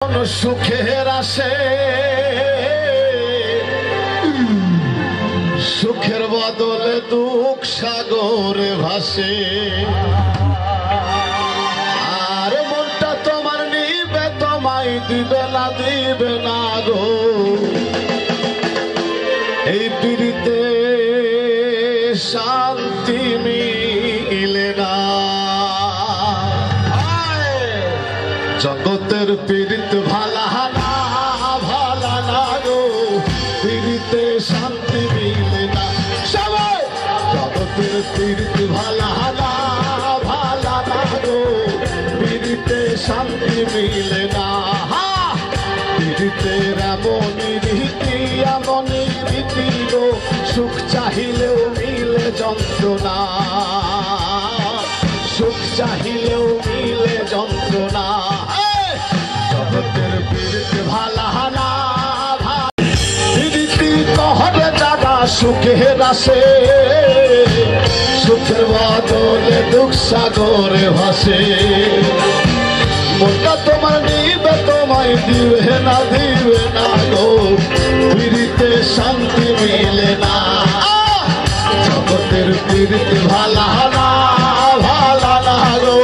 সুখের আসে সুখের বদলে দুঃখ সাগরে ভাসে আর মনটা তোমার নিবে তোমায় দিবে না গো এই পীড়িতে শান্তি মিলে না জগতের পীড়িত ভালা না গো পীড়িতে শান্তি মিলে না সবাই জগতের পীড়িত ভালা না গো পীড়িতে শান্তি মিলে না পীড়িতের এমনই রীতি গো সুখ চাহিলেও মিলে যন্ত্রণা সুখ চাহিলেও মিলে যন্ত্রণা জগতের পীড়িত ভালা না পীড়িতি কহরে জাগা সুখের আসে সুখের বদলে দুঃখ সাগরে ভাসে মনটা তোমার নিবে তোমায় দিবে না গো পীড়িতে শান্তি মিলে না জগতের পীড়িত ভালা না গো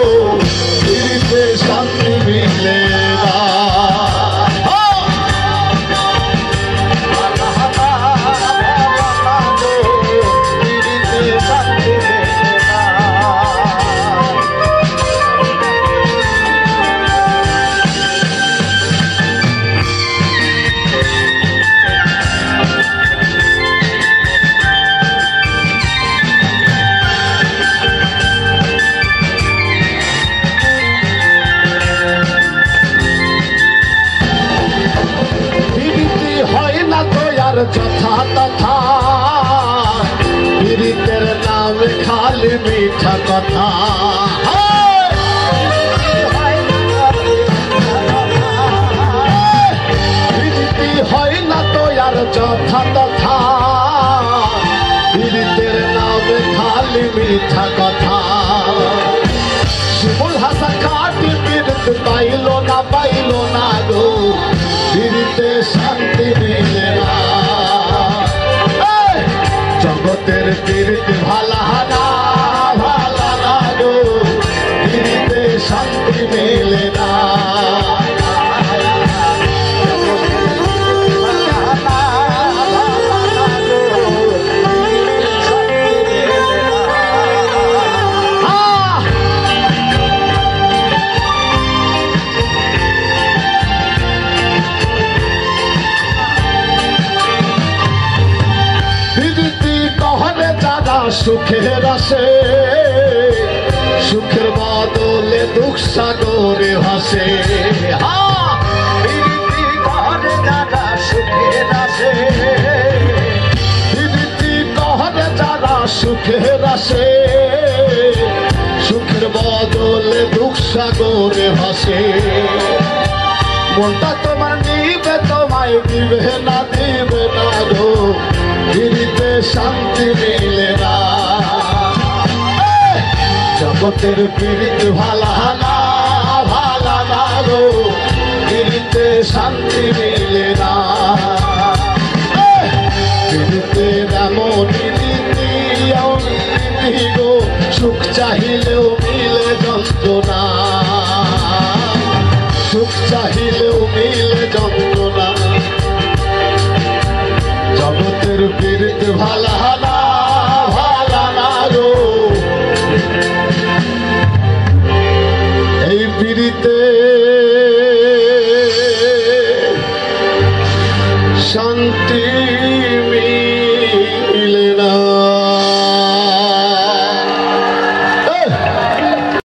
পীড়িতে শান্তি মিলে না যথা তথা পীড়িতের নামে খালি মিঠা কথা পীড়িতি হয় না তো আর যথা তথা পীড়িতের নামে খালি মিঠা কথা শিমুল হাসা কাটি পীড়িত পাইল না গো পীড়িতে শান্তি মিলে না জগতের পীড়িত ভালা না গো পীড়িতে শান্তি মিলে না সুখের আসে সুখের বদলে দুঃখ সাগরে ভাসে পীড়িতি কহরে যারা সুখের আসে পীড়িতি কহরে যারা সুখের আসে সুখের বদলে দুঃখ সাগরে ভাসে মনটা তোমার নিবে তোমায় দিবে না গো পীড়িতে শান্তি মিলে না জগতের পীড়িত ভালা না গো পীড়িতে শান্তি মিলে না পীড়িতের এমনই রীতি গো সুখ চাহিলেও মিলে যন্ত্রণা সুখ চাহিলেও মিলে যন্ত্রণা জগতের পীড়িত ভালা না গো এই পীড়িতে